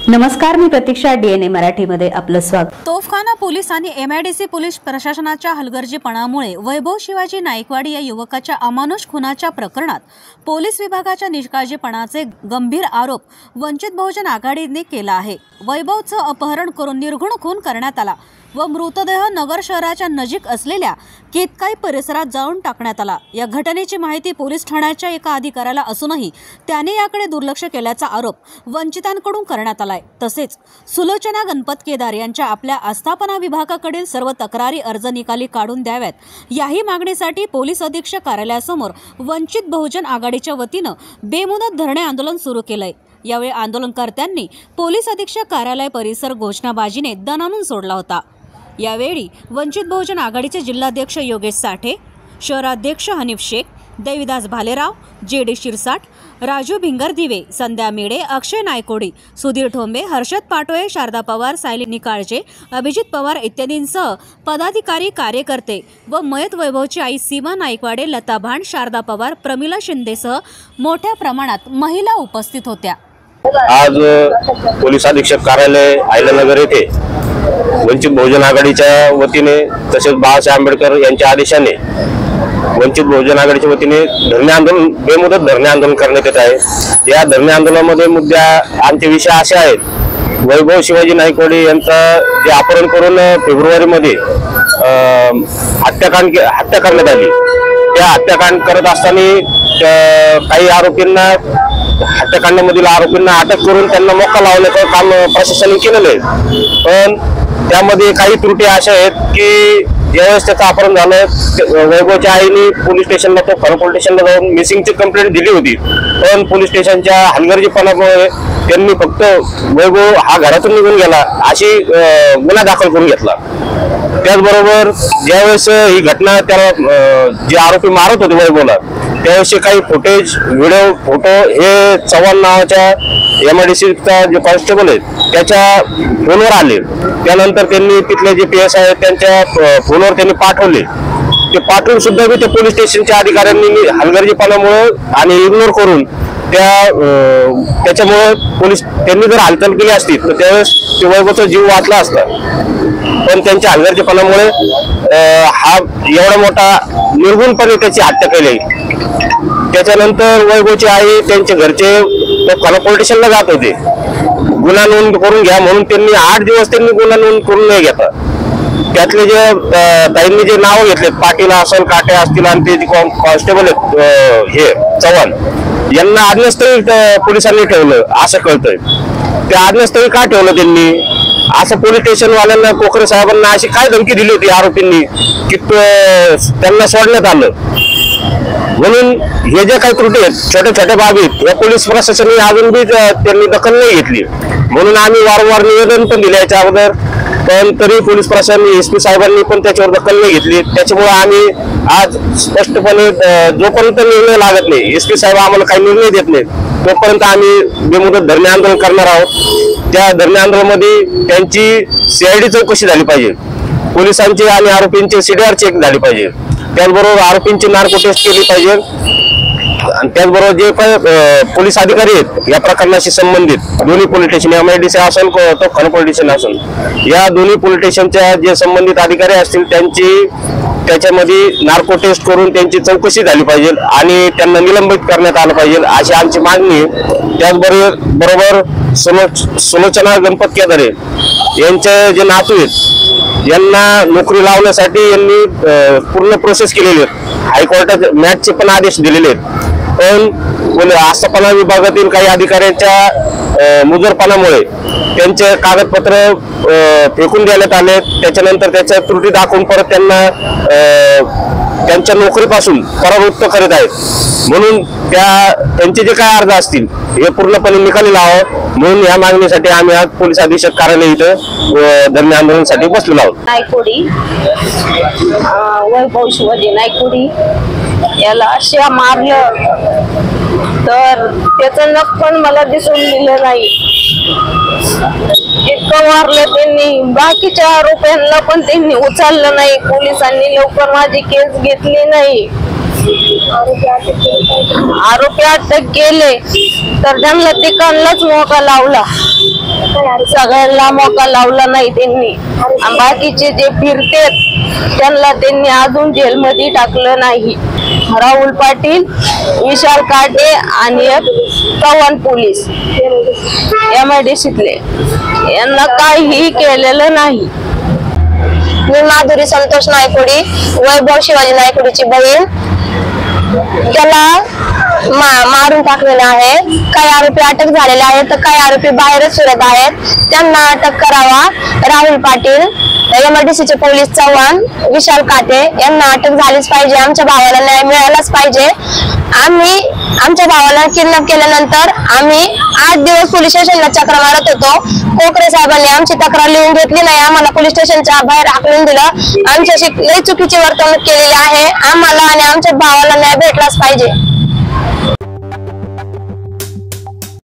नमस्कार, मी प्रतीक्षा. DNA मराठीमध्ये आपलं स्वागत. तोफखाना पोलीस आणि MIDC पोलीस प्रशासनाच्या हलगर्जीपणामुळे वैभव शिवाजी नाईकवाडी या युवकाच्या अमानुष खुनाच्या प्रकरणात पोलीस विभागाच्या निष्काळजीपणाचे गंभीर आरोप वंचित बहुजन आघाडीने केला आहे. वैभवचं अपहरण करून निर्घुण खून करण्यात आला व मृतदेह नगर शहराच्या नजीक असलेल्या केतकाई परिसरात जाळून टाकण्यात आला. या घटनेची माहिती पोलीस ठाण्याच्या एका अधिकाऱ्याला असूनही त्याने याकडे दुर्लक्ष केल्याचा आरोप वंचितांकडून करण्यात आलाय. तसेच सुलोचना गणपत केदार यांच्या आपल्या आस्थापना विभागाकडील सर्व तक्रारी अर्ज निकाली काढून द्याव्यात, याही मागणीसाठी पोलीस अधीक्षक कार्यालयासमोर वंचित बहुजन आघाडीच्या वतीनं बेमुदत धरणे आंदोलन सुरू केलंय. यावेळी आंदोलनकर्त्यांनी पोलीस अधीक्षक कार्यालय परिसर घोषणाबाजीने दणाणून सोडला होता. यावेळी वंचित बहुजन आघाडीचे जिल्हाध्यक्ष योगेश साठे, शहराध्यक्ष हनीफ शेख, देविदास भालेराव, JD शिरसाट, राजू भिंगरदिवे, संध्या मेडे, अक्षय नायकोडी, सुधीर ठोंबे, हर्षद पाटोळे, शारदा पवार, सायली निकाळजे, अभिजित पवार इत्यादींसह पदाधिकारी, कार्यकर्ते व मयत वैभवची आई सीमा नाईकवाडे, लता भांड, शारदा पवार, प्रमिला शिंदेसह मोठ्या प्रमाणात महिला उपस्थित होत्या. आज पोलीस अधीक्षक कार्यालय आयलानगर येथे वंचित बहुजन आघाडीच्या वतीने तसेच बाळासाहेब आंबेडकर यांच्या आदेशाने वंचित बहुजन आघाडीच्या वतीने धरणे आंदोलन, बेमुदत धरणे आंदोलन करण्यात येत आहे. या धरणे आंदोलनामध्ये मुद्दे आमचे विषय असे आहेत. वैभव शिवाजी नाईकवाडी यांचं जे अपहरण करून फेब्रुवारीमध्ये हत्या करण्यात आली, त्या हत्याकांड करत असताना काही आरोपींना, हत्याकांडामधील आरोपींना अटक करून त्यांना मोक्का लावण्याचं काम प्रशासनाने केलेलं आहे. पण त्यामध्ये काही त्रुटी अशा आहेत की ज्यावेळेस त्याचं अपहरण झालं, वैभवच्या आईने पोलीस स्टेशनला, तो खरं पोलीस स्टेशनला जाऊन मिसिंगची कंप्लेंट दिली होती. पण पोलीस स्टेशनच्या हलगर्जीपणामुळे त्यांनी फक्त वैभव हा घरातून निघून गेला अशी गुन्हा दाखल करून घेतला. त्याचबरोबर ज्यावेळेस ही घटना, त्याला जे आरोपी मारत होते वैभवला, त्यावेळेसचे काही फुटेज, व्हिडिओ, फोटो हे चव्हाण नावाच्या MIDCचा जो कॉन्स्टेबल आहे त्याच्या फोनवर आले. त्यानंतर त्यांनी तिथले जे PS आहेत त्यांच्या फोनवर त्यांनी पाठवले. ते पाठवून सुद्धा मी त्या पोलीस स्टेशनच्या अधिकाऱ्यांनी हलगर्जीपणामुळे आणि इग्नोर करून त्याच्यामुळे पोलीस त्यांनी जर हालचाल केली असती तर त्यावेळेस ते वैभवचा जीव वाचला असता. पण त्यांच्या हलगर्जीपणामुळे हा एवढा मोठा निर्गुणपणे त्याची हत्या केली. त्याच्यानंतर वैभवची आई, त्यांचे घरचे पोलीस स्टेशनला जात होते गुन्हा नोंद करून घ्या म्हणून. त्यांनी 8 दिवस त्यांनी गुन्हा नोंद करून नाही घेतला. त्यातले जे ताईंनी जे नाव घेतले, पाटील असेल, काटे असतील आणि ते कॉन्स्टेबल आहेत हे चव्हाण, यांना आज्ञास्थळी पोलिसांनी ठेवलं असं कळतंय. त्या आज्ञास्थळी का ठेवलं त्यांनी असं पोलीस स्टेशन वाल्यांना, कोकरे साहेबांना अशी काय धमकी दिली होती आरोपींनी की त्यांना सोडण्यात आलं. म्हणून हे जे काही त्रुटी आहेत, छोट्या छोट्या बाबी, या पोलीस प्रशासनाने अजून बी त्यांनी दखल नाही घेतली. म्हणून आम्ही वारंवार निवेदन पण दिले याच्या अगोदर, पण तरी पोलीस प्रशासन, SP साहेबांनी पण त्याच्यावर दखल नाही घेतली. त्याच्यामुळे आम्ही आज स्पष्टपणे जोपर्यंत निर्णय लागत नाही, SP साहेब आम्हाला काही निर्णय देत नाहीत, तोपर्यंत आम्ही बेमुदत धरणे आंदोलन करणार आहोत. त्या धरणे आंदोलनामध्ये त्यांची CID चौकशी झाली पाहिजे, पोलिसांची आणि आरोपींची CDR चेक झाली पाहिजे, त्याचबरोबर आरोपींची नार्को टेस्ट केली पाहिजे. आणि त्याचबरोबर जे काही पोलीस अधिकारी आहेत या प्रकरणाशी संबंधित, दोन्ही पोलीस स्टेशन, MIDC असेल तो खरं पोलीस स्टेशन असेल, या दोन्ही पोलीस स्टेशनच्या जे संबंधित अधिकारी असतील त्यांची त्याच्यामध्ये नार्को टेस्ट करून त्यांची चौकशी झाली पाहिजे आणि त्यांना निलंबित करण्यात आलं पाहिजे अशी आमची मागणी. त्याचबरोबर सुलोचना गणपत केदारे यांचे जे नातू आहेत यांना नोकरी लावण्यासाठी यांनी पूर्ण प्रोसेस केलेली आहे. हायकोर्टात मॅचचे पण आदेश दिलेले आहेत. पण आस्थापना विभागातील काही अधिकाऱ्यांच्या मुजरपणामुळे त्यांचे कागदपत्र फेकून देण्यात आले. त्याच्यानंतर त्याच्या त्रुटी दाखवून परत त्यांना त्यांच्या नोकरीपासून परावृत्त करत आहेत. म्हणून त्यांचे जे काही अर्ज असतील हे पूर्णपणे निकाली लावावं म्हणून या मागणीसाठी आम्ही आज पोलीस अधीक्षक कार्यालय इथं धरणे आंदोलनासाठी बसलेलो आहोत. नाईकवाडी, वैभव शिवाजी नाईकवाडी याला अशा मारलं तर त्याचं नख पण मला दिसून दिलं नाही. इतकं मारलं त्यांनी. बाकीच्या आरोपींना पण त्यांनी उचललं नाही. पोलिसांनी लवकर माझी केस घेतली नाही. आरोपी अटक केले तर त्यांना तिकांनाच मोका लावला. सगळ्यांना मोका लावला नाही त्यांनी. आणि बाकीचे जे फिरतेत त्यांना त्यांनी अजून जेलमध्ये टाकलं नाही. राहुल पाटील, विशाल काटे आणि एक चव्हाण पोलीस MIDCतले यांना काहीही केलेलं नाही. मी माधुरी संतोष नायकोडी, वैभव शिवाजी नायकोडीची बहीण. त्याला मारून टाकलेलं आहे. काही आरोपी अटक झालेले आहेत तर काही आरोपी बाहेरच फिरत आहेत. त्यांना अटक करावा. राहुल पाटील, MIDCचे पोलीस चव्हाण, विशाल काटे यांना अटक झालीच पाहिजे. आमच्या भावाला न्याय मिळालाच पाहिजे. आम्ही आमच्या भावाला किडनॅप केल्यानंतर आम्ही 8 दिवस पोलीस स्टेशनला चक्र मारत होतो. कोकरे साहेबांनी आमची तक्रार लिहून घेतली नाही. आम्हाला पोलीस स्टेशनच्या बाहेर हाकलून दिलं. आमच्याशी लई चुकीची वर्तणूक केलेली आहे. आम्हाला आणि आमच्या भावाला न्याय भेटलाच पाहिजे.